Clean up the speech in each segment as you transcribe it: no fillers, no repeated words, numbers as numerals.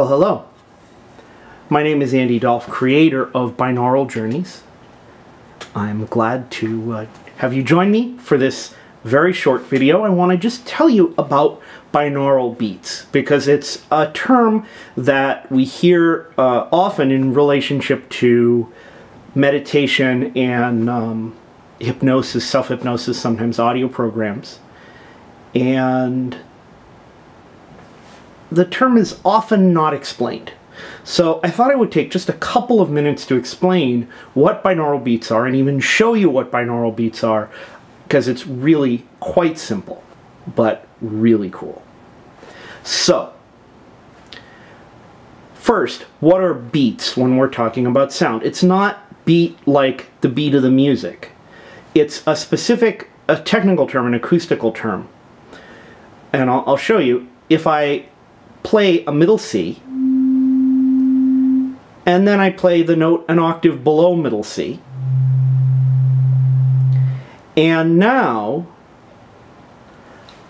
Well, hello. My name is Andy Dolph, creator of Binaural Journeys. I'm glad to have you join me for this very short video. I want to just tell you about binaural beats because it's a term that we hear often in relationship to meditation and hypnosis, self-hypnosis, sometimes audio programs. And the term is often not explained. So I thought I would take just a couple of minutes to explain what binaural beats are and even show you what binaural beats are, because it's really quite simple, but really cool. So, first, what are beats when we're talking about sound? It's not beat like the beat of the music. It's a specific, a technical term, an acoustical term. And I'll show you. If I play a middle C, and then I play the note an octave below middle C, and now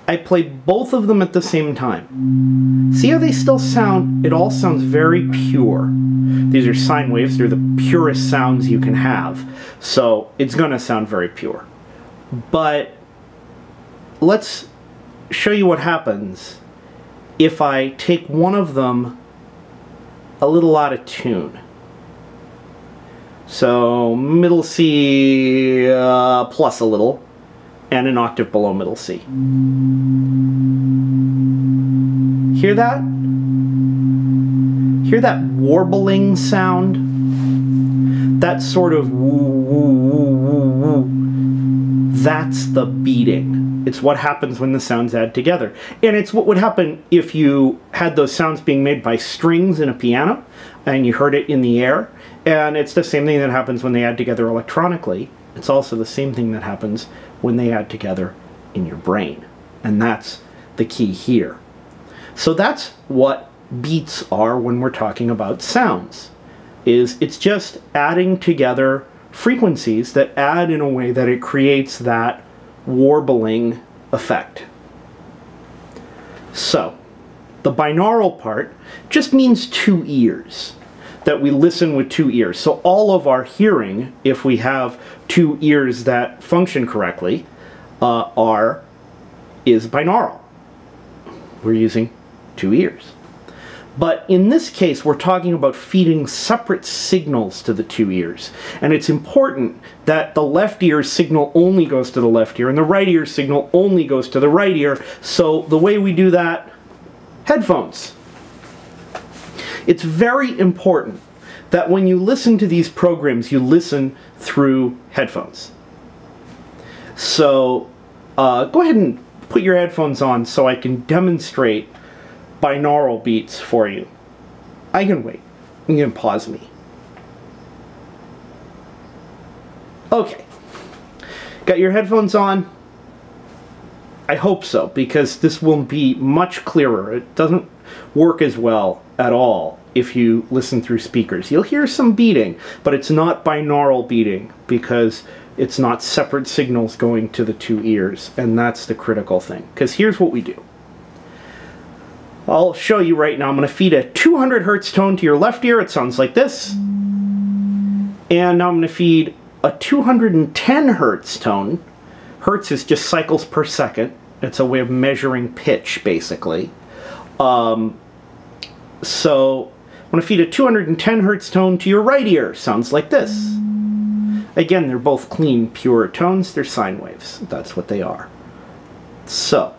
I play both of them at the same time. See how they still sound? It all sounds very pure. These are sine waves. They're the purest sounds you can have. So it's going to sound very pure. But let's show you what happens if I take one of them a little out of tune. So middle C plus a little, and an octave below middle C. Hear that? Hear that warbling sound? That sort of woo, woo, woo, woo, woo. That's the beating. It's what happens when the sounds add together. And it's what would happen if you had those sounds being made by strings in a piano and you heard it in the air. And it's the same thing that happens when they add together electronically. It's also the same thing that happens when they add together in your brain. And that's the key here. So that's what beats are when we're talking about sounds. It's just adding together frequencies that add in a way that it creates that warbling effect. So, the binaural part just means two ears, that we listen with two ears. So all of our hearing, if we have two ears that function correctly, is binaural. We're using two ears. But in this case, we're talking about feeding separate signals to the two ears. And it's important that the left ear's signal only goes to the left ear and the right ear's signal only goes to the right ear. So the way we do that, headphones. It's very important that when you listen to these programs, you listen through headphones. So go ahead and put your headphones on so I can demonstrate binaural beats for you. I can wait. You can pause me. Okay. Got your headphones on? I hope so, because this will be much clearer. It doesn't work as well at all if you listen through speakers. You'll hear some beating, but it's not binaural beating because it's not separate signals going to the two ears, and that's the critical thing. Because here's what we do. I'll show you right now. I'm going to feed a 200 hertz tone to your left ear. It sounds like this. And now I'm going to feed a 210 hertz tone. Hertz is just cycles per second. It's a way of measuring pitch, basically. So I'm going to feed a 210 hertz tone to your right ear. Sounds like this. Again, they're both clean, pure tones. They're sine waves. That's what they are. So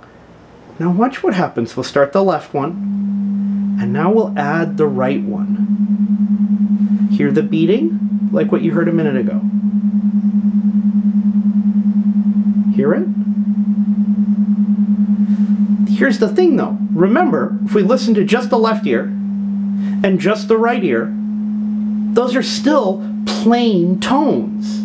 now watch what happens. We'll start the left one, and now we'll add the right one. Hear the beating? Like what you heard a minute ago. Hear it? Here's the thing though. Remember, if we listen to just the left ear and just the right ear, those are still plain tones.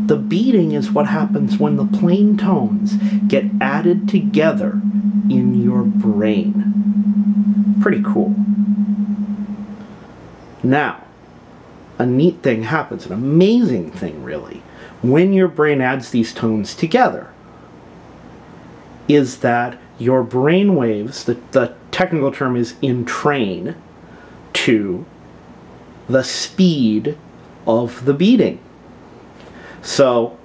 The beating is what happens when the plain tones get added together in your brain. Pretty cool. Now, a neat thing happens, an amazing thing really, when your brain adds these tones together, is that your brain waves, the technical term is entrain, to the speed of the beating. So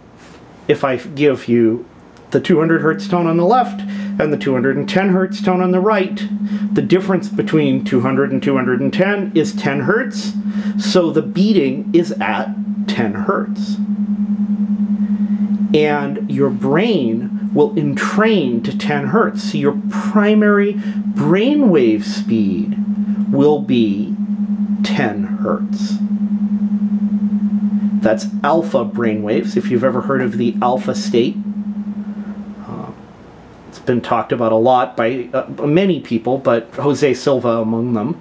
if I give you the 200 hertz tone on the left and the 210 hertz tone on the right, the difference between 200 and 210 is 10 hertz, so the beating is at 10 hertz. And your brain will entrain to 10 hertz, so your primary brainwave speed will be 10 hertz. That's alpha brainwaves, if you've ever heard of the alpha state. It's been talked about a lot by many people, but Jose Silva among them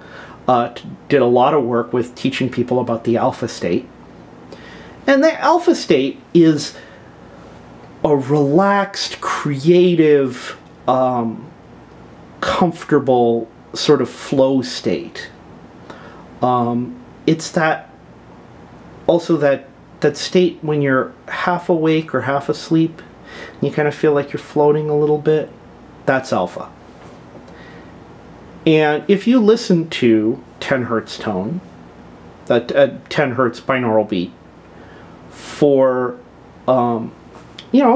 did a lot of work with teaching people about the alpha state. And the alpha state is a relaxed, creative, comfortable sort of flow state. It's that state when you're half awake or half asleep, and you kind of feel like you're floating a little bit. That's alpha. And if you listen to 10 hertz tone, that 10 hertz binaural beat, for a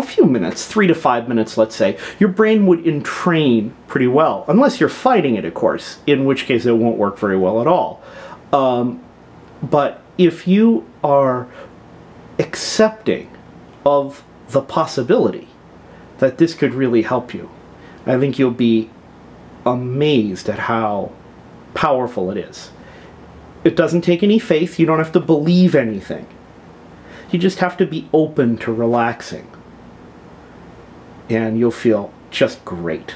few minutes, 3 to 5 minutes, let's say, your brain would entrain pretty well, unless you're fighting it, of course, in which case it won't work very well at all. But if you are accepting of the possibility that this could really help you, I think you'll be amazed at how powerful it is. It doesn't take any faith. You don't have to believe anything. You just have to be open to relaxing. And you'll feel just great.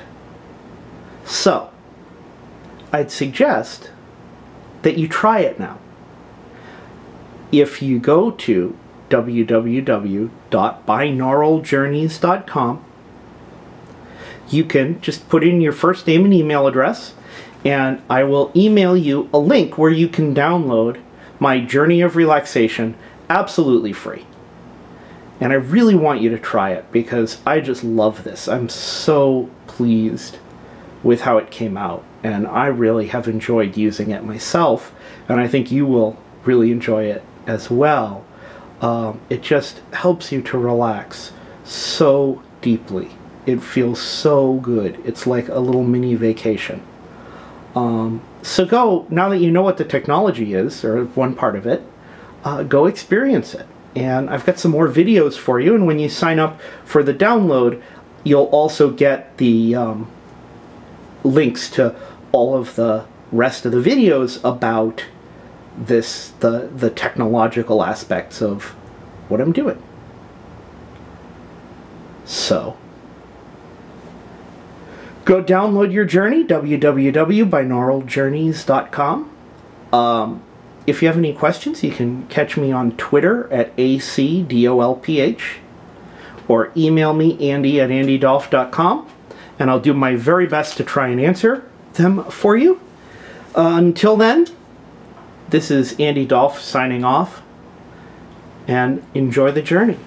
So, I'd suggest that you try it now. If you go to www.binauraljourneys.com, you can just put in your first name and email address, and I will email you a link where you can download my Journey of Relaxation absolutely free. And I really want you to try it because I just love this. I'm so pleased with how it came out, and I really have enjoyed using it myself, and I think you will really enjoy it as well. It just helps you to relax so deeply. It feels so good. It's like a little mini vacation. So go, now that you know what the technology is, or one part of it, go experience it. And I've got some more videos for you, and when you sign up for the download, you'll also get the links to all of the rest of the videos about this, the technological aspects of what I'm doing. So, go download your journey, www.binauraljourneys.com. If you have any questions, you can catch me on Twitter at ACDOLPH, or email me, andy@andydolph.com, and I'll do my very best to try and answer them for you. Until then, this is Andy Dolph signing off, and enjoy the journey.